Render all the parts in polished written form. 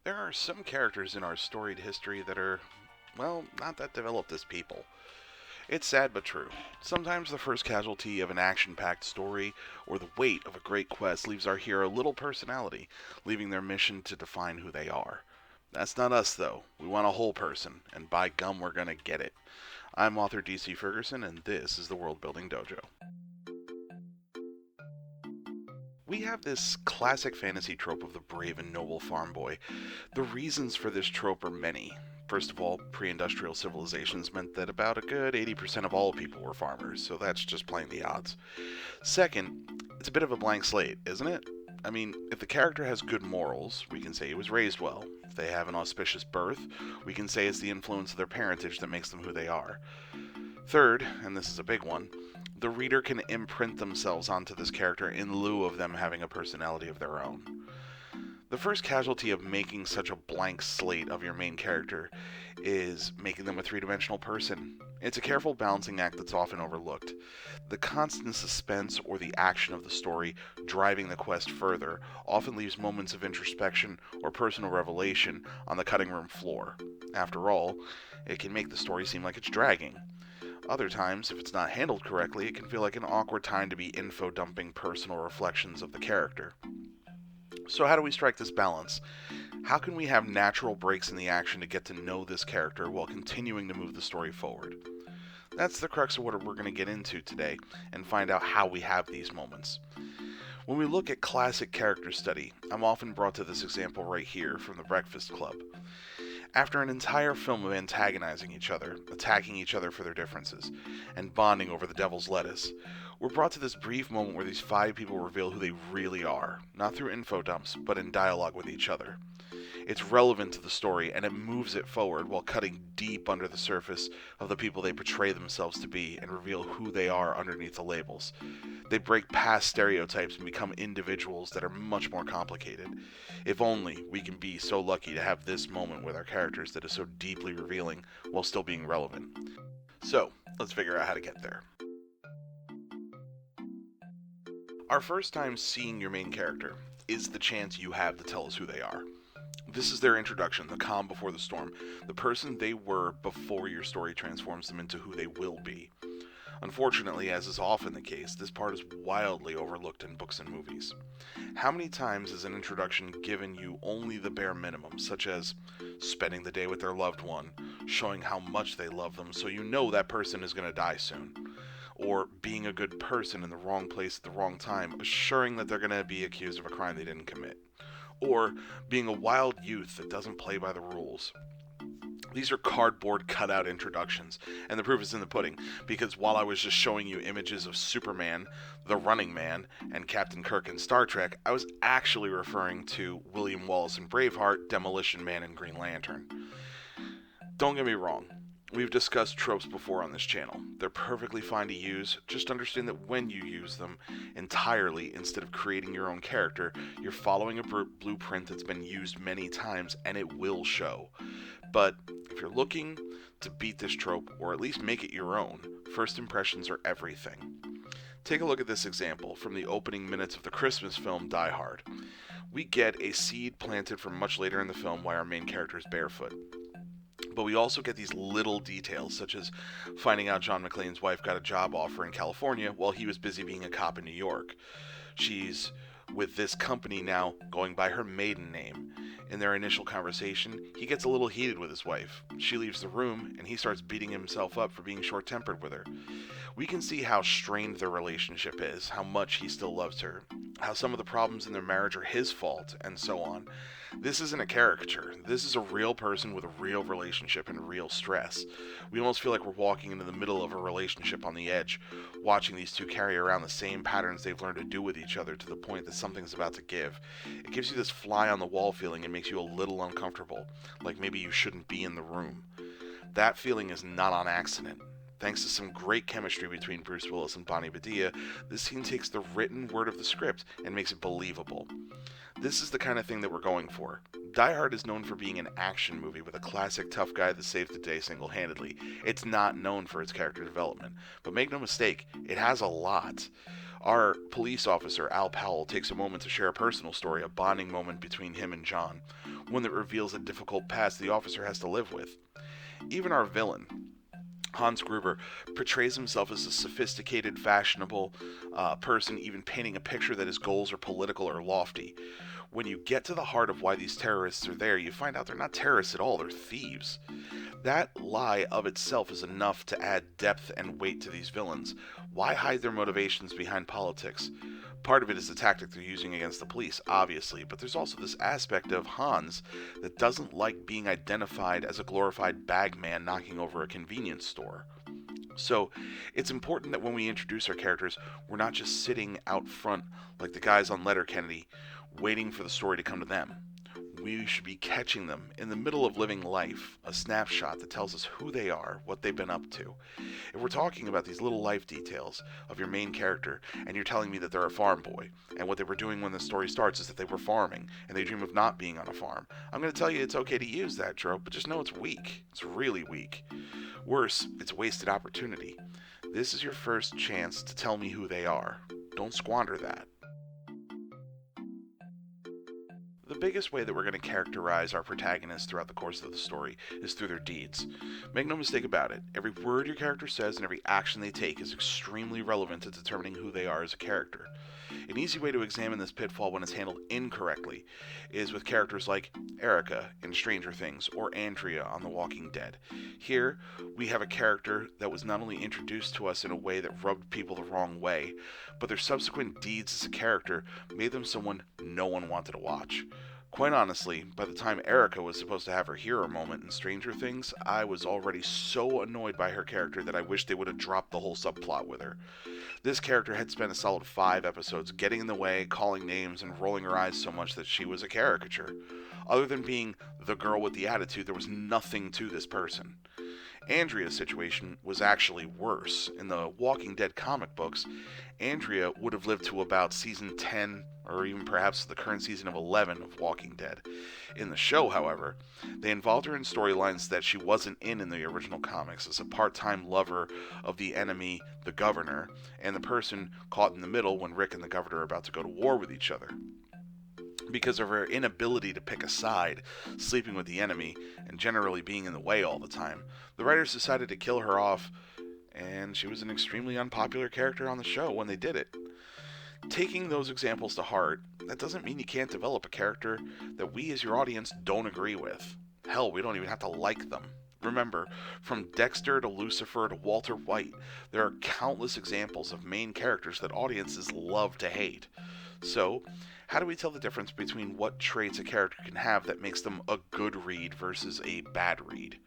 There are some characters in our storied history that are, well, not that developed as people. It's sad but true. Sometimes the first casualty of an action packed story or the weight of a great quest leaves our hero little personality, leaving their mission to define who they are. That's not us, though. We want a whole person, and by gum, we're gonna get it. I'm author DC Ferguson, and this is the Worldbuilding Dojo. We have this classic fantasy trope of the brave and noble farm boy. The reasons for this trope are many. First of all, pre industrial civilizations meant that about a good 80% of all people were farmers, so that's just playing the odds. Second, it's a bit of a blank slate, isn't it? I mean, if the character has good morals, we can say he was raised well. If they have an auspicious birth, we can say it's the influence of their parentage that makes them who they are. Third, and this is a big one, the reader can imprint themselves onto this character in lieu of them having a personality of their own. The first casualty of making such a blank slate of your main character is making them a three-dimensional person. It's a careful balancing act that's often overlooked. The constant suspense or the action of the story driving the quest further often leaves moments of introspection or personal revelation on the cutting room floor. After all, it can make the story seem like it's dragging. Other times, if it's not handled correctly, it can feel like an awkward time to be info dumping personal reflections of the character. So, how do we strike this balance? How can we have natural breaks in the action to get to know this character while continuing to move the story forward? That's the crux of what we're going to get into today and find out how we have these moments. When we look at classic character study, I'm often brought to this example right here from The Breakfast Club. After an entire film of antagonizing each other, attacking each other for their differences, and bonding over the devil's lettuce, we're brought to this brief moment where these five people reveal who they really are, not through info dumps, but in dialogue with each other. It's relevant to the story, and it moves it forward while cutting deep under the surface of the people they portray themselves to be and reveal who they are underneath the labels. They break past stereotypes and become individuals that are much more complicated. If only we can be so lucky to have this moment with our characters that is so deeply revealing while still being relevant. So, let's figure out how to get there. Our first time seeing your main character is the chance you have to tell us who they are. This is their introduction, the calm before the storm, the person they were before your story transforms them into who they will be. Unfortunately, as is often the case, this part is wildly overlooked in books and movies. How many times has an introduction given you only the bare minimum, such as spending the day with their loved one, showing how much they love them so you know that person is going to die soon, or being a good person in the wrong place at the wrong time, assuring that they're going to be accused of a crime they didn't commit, or being a wild youth that doesn't play by the rules. These are cardboard cutout introductions, and the proof is in the pudding, because while I was just showing you images of Superman, the Running Man, and Captain Kirk in Star Trek, I was actually referring to William Wallace in Braveheart, Demolition Man, and Green Lantern. Don't get me wrong, we've discussed tropes before on this channel. They're perfectly fine to use, just understand that when you use them entirely instead of creating your own character, you're following a blueprint that's been used many times and it will show. But if you're looking to beat this trope, or at least make it your own, first impressions are everything. Take a look at this example from the opening minutes of the Christmas film Die Hard. We get a seed planted from much later in the film why our main character is barefoot. But we also get these little details, such as finding out John McClane's wife got a job offer in California while he was busy being a cop in New York. She's with this company now going by her maiden name. In their initial conversation, he gets a little heated with his wife. She leaves the room, and he starts beating himself up for being short-tempered with her. We can see how strained their relationship is, how much he still loves her, how some of the problems in their marriage are his fault, and so on. This isn't a caricature. This is a real person with a real relationship and real stress. We almost feel like we're walking into the middle of a relationship on the edge, watching these two carry around the same patterns they've learned to do with each other to the point that something's about to give. It gives you this fly on the wall feeling and makes you a little uncomfortable, like maybe you shouldn't be in the room. That feeling is not on accident. Thanks to some great chemistry between Bruce Willis and Bonnie Bedelia, this scene takes the written word of the script and makes it believable. This is the kind of thing that we're going for. Die Hard is known for being an action movie with a classic tough guy that saves the day single-handedly. It's not known for its character development. But make no mistake, it has a lot. Our police officer, Al Powell, takes a moment to share a personal story, a bonding moment between him and John. one that reveals a difficult past the officer has to live with. Even our villain, Hans Gruber, portrays himself as a sophisticated, fashionable person, even painting a picture that his goals are political or lofty. When you get to the heart of why these terrorists are there, you find out they're not terrorists at all, they're thieves. That lie of itself is enough to add depth and weight to these villains. Why hide their motivations behind politics? Part of it is the tactic they're using against the police, obviously, but there's also this aspect of Hans that doesn't like being identified as a glorified bagman knocking over a convenience store. So, it's important that when we introduce our characters, we're not just sitting out front like the guys on Letterkenny, waiting for the story to come to them. We should be catching them in the middle of living life, a snapshot that tells us who they are, what they've been up to. If we're talking about these little life details of your main character, and you're telling me that they're a farm boy, and what they were doing when the story starts is that they were farming, and they dream of not being on a farm, I'm going to tell you it's okay to use that trope, but just know it's weak. It's really weak. Worse, it's wasted opportunity. This is your first chance to tell me who they are. Don't squander that. The biggest way that we're going to characterize our protagonists throughout the course of the story is through their deeds. Make no mistake about it, every word your character says and every action they take is extremely relevant to determining who they are as a character. An easy way to examine this pitfall when it's handled incorrectly is with characters like Erica in Stranger Things or Andrea on The Walking Dead. Here, we have a character that was not only introduced to us in a way that rubbed people the wrong way, but their subsequent deeds as a character made them someone no one wanted to watch. Quite honestly, by the time Erica was supposed to have her hero moment in Stranger Things, I was already so annoyed by her character that I wished they would have dropped the whole subplot with her. This character had spent a solid 5 episodes getting in the way, calling names, and rolling her eyes so much that she was a caricature. Other than being the girl with the attitude, there was nothing to this person. Andrea's situation was actually worse. In the Walking Dead comic books, Andrea would have lived to about season 10 or even perhaps the current season of 11 of Walking Dead. In the show, however, they involved her in storylines that she wasn't in the original comics as a part-time lover of the enemy, the governor, and the person caught in the middle when Rick and the governor are about to go to war with each other. Because of her inability to pick a side, sleeping with the enemy, and generally being in the way all the time, the writers decided to kill her off, and she was an extremely unpopular character on the show when they did it. Taking those examples to heart, that doesn't mean you can't develop a character that we as your audience don't agree with. Hell, we don't even have to like them. Remember, from Dexter to Lucifer to Walter White, there are countless examples of main characters that audiences love to hate. So, how do we tell the difference between what traits a character can have that makes them a good read versus a bad read?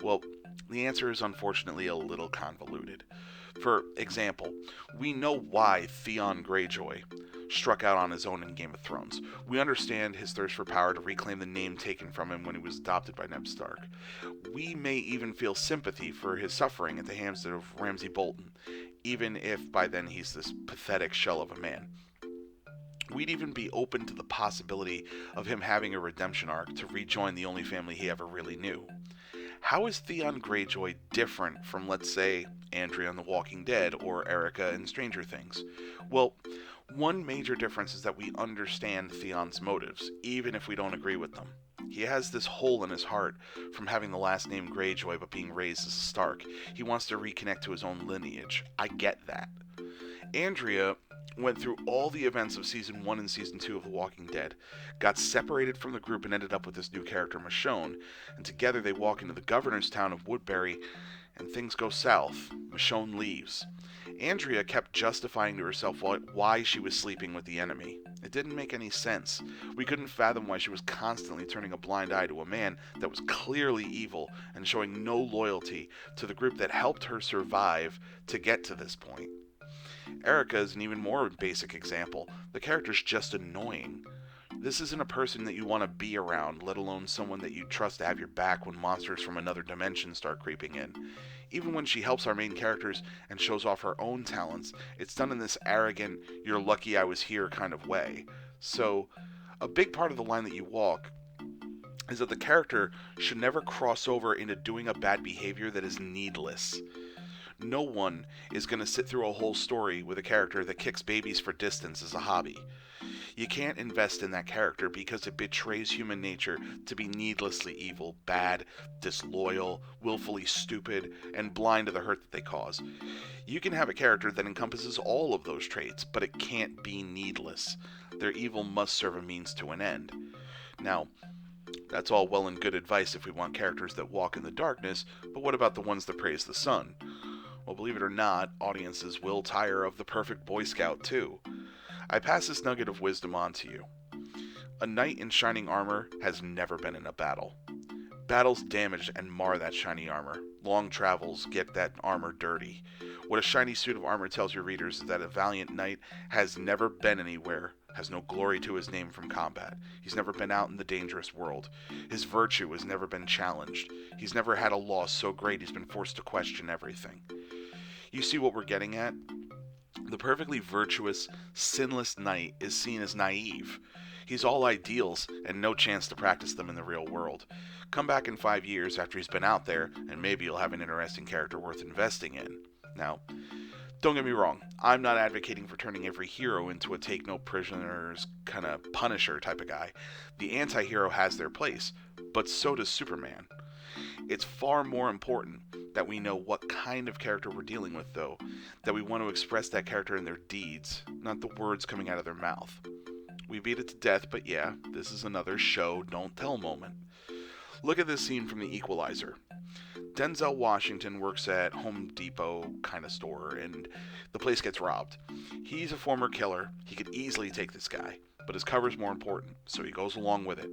Well, the answer is unfortunately a little convoluted. For example, we know why Theon Greyjoy struck out on his own in Game of Thrones. We understand his thirst for power to reclaim the name taken from him when he was adopted by Ned Stark. We may even feel sympathy for his suffering at the hands of Ramsay Bolton, even if by then he's this pathetic shell of a man. We'd even be open to the possibility of him having a redemption arc to rejoin the only family he ever really knew. How is Theon Greyjoy different from, let's say, Andrea in The Walking Dead or Erica in Stranger Things? Well, one major difference is that we understand Theon's motives, even if we don't agree with them. He has this hole in his heart from having the last name Greyjoy but being raised as a Stark. He wants to reconnect to his own lineage. I get that. Andrea went through all the events of Season 1 and Season 2 of The Walking Dead, got separated from the group and ended up with this new character, Michonne, and together they walk into the governor's town of Woodbury, and things go south. Michonne leaves. Andrea kept justifying to herself why she was sleeping with the enemy. It didn't make any sense. We couldn't fathom why she was constantly turning a blind eye to a man that was clearly evil and showing no loyalty to the group that helped her survive to get to this point. Erica is an even more basic example. The character's just annoying. This isn't a person that you want to be around, let alone someone that you trust to have your back when monsters from another dimension start creeping in. Even when she helps our main characters and shows off her own talents, it's done in this arrogant, you're lucky I was here kind of way. So, a big part of the line that you walk is that the character should never cross over into doing a bad behavior that is needless. No one is going to sit through a whole story with a character that kicks babies for distance as a hobby. You can't invest in that character because it betrays human nature to be needlessly evil, bad, disloyal, willfully stupid, and blind to the hurt that they cause. You can have a character that encompasses all of those traits, but it can't be needless. Their evil must serve a means to an end. Now, that's all well and good advice if we want characters that walk in the darkness, but what about the ones that praise the sun? Well, believe it or not, audiences will tire of the perfect Boy Scout too. I pass this nugget of wisdom on to you. A knight in shining armor has never been in a battle. Battles damage and mar that shiny armor. Long travels get that armor dirty. What a shiny suit of armor tells your readers is that a valiant knight has never been anywhere, has no glory to his name from combat. He's never been out in the dangerous world. His virtue has never been challenged. He's never had a loss so great he's been forced to question everything. You see what we're getting at? The perfectly virtuous, sinless knight is seen as naive. He's all ideals and no chance to practice them in the real world. Come back in 5 years after he's been out there, and maybe you'll have an interesting character worth investing in. Now, don't get me wrong, I'm not advocating for turning every hero into a take no prisoners kind of Punisher type of guy. The anti-hero has their place, but so does Superman. It's far more important that we know what kind of character we're dealing with, though, that we want to express that character in their deeds, not the words coming out of their mouth. We beat it to death, but yeah, this is another show don't tell moment. Look at this scene from The Equalizer. Denzel Washington works at Home Depot kind of store, and the place gets robbed. He's a former killer. He could easily take this guy, but his cover's more important, so he goes along with it.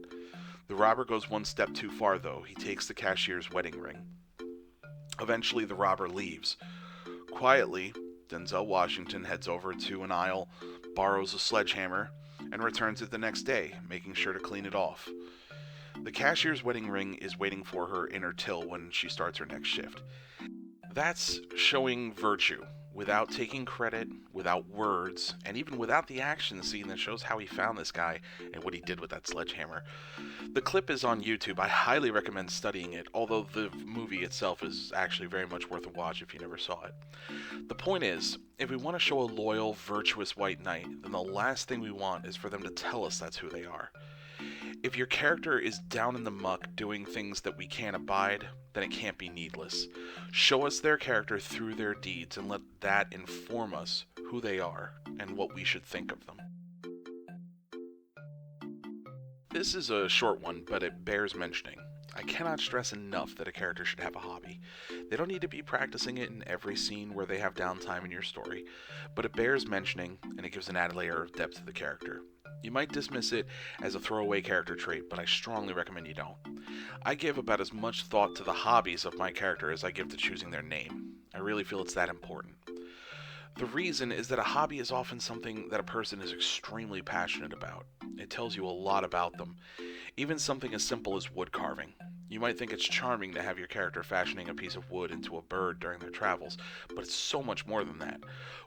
The robber goes one step too far, though. He takes the cashier's wedding ring. Eventually, the robber leaves. Quietly, Denzel Washington heads over to an aisle, borrows a sledgehammer, and returns it the next day, making sure to clean it off. The cashier's wedding ring is waiting for her in her till when she starts her next shift. That's showing virtue, without taking credit, without words, and even without the action scene that shows how he found this guy and what he did with that sledgehammer. The clip is on YouTube. I highly recommend studying it, although the movie itself is actually very much worth a watch if you never saw it. The point is, if we want to show a loyal, virtuous white knight, then the last thing we want is for them to tell us that's who they are. If your character is down in the muck doing things that we can't abide, then it can't be needless. Show us their character through their deeds and let that inform us who they are and what we should think of them. This is a short one, but it bears mentioning. I cannot stress enough that a character should have a hobby. They don't need to be practicing it in every scene where they have downtime in your story, but it bears mentioning and it gives an added layer of depth to the character. You might dismiss it as a throwaway character trait, but I strongly recommend you don't. I give about as much thought to the hobbies of my character as I give to choosing their name. I really feel it's that important. The reason is that a hobby is often something that a person is extremely passionate about. It tells you a lot about them. Even something as simple as wood carving. You might think it's charming to have your character fashioning a piece of wood into a bird during their travels, but it's so much more than that.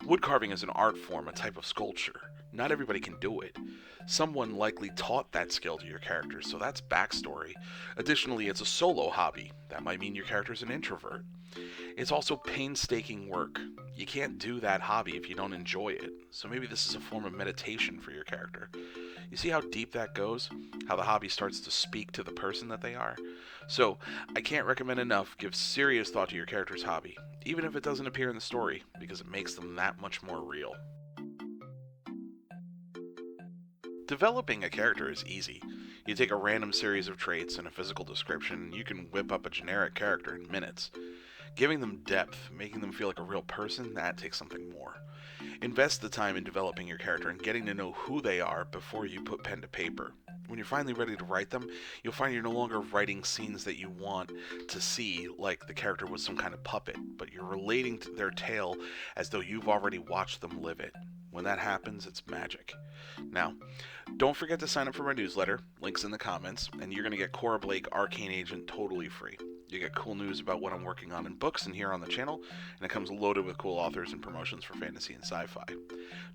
Wood carving is an art form, a type of sculpture. Not everybody can do it. Someone likely taught that skill to your character, so that's backstory. Additionally, it's a solo hobby. That might mean your character's an introvert. It's also painstaking work. You can't do that hobby if you don't enjoy it, so maybe this is a form of meditation for your character. You see how deep that goes? How the hobby starts to speak to the person that they are? So, I can't recommend enough, give serious thought to your character's hobby, even if it doesn't appear in the story, because it makes them that much more real. Developing a character is easy. You take a random series of traits and a physical description, and you can whip up a generic character in minutes. Giving them depth, making them feel like a real person, that takes something more. Invest the time in developing your character and getting to know who they are before you put pen to paper. When you're finally ready to write them, you'll find you're no longer writing scenes that you want to see like the character was some kind of puppet, but you're relating to their tale as though you've already watched them live it. When that happens, it's magic. Now, don't forget to sign up for my newsletter, links in the comments, and you're going to get Cora Blake Arcane Agent totally free. You get cool news about what I'm working on in books and here on the channel, and it comes loaded with cool authors and promotions for fantasy and sci-fi.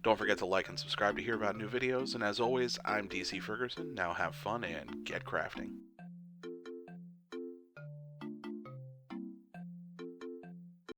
Don't forget to like and subscribe to hear about new videos, and as always, I'm DC Ferguson. Now have fun and get crafting.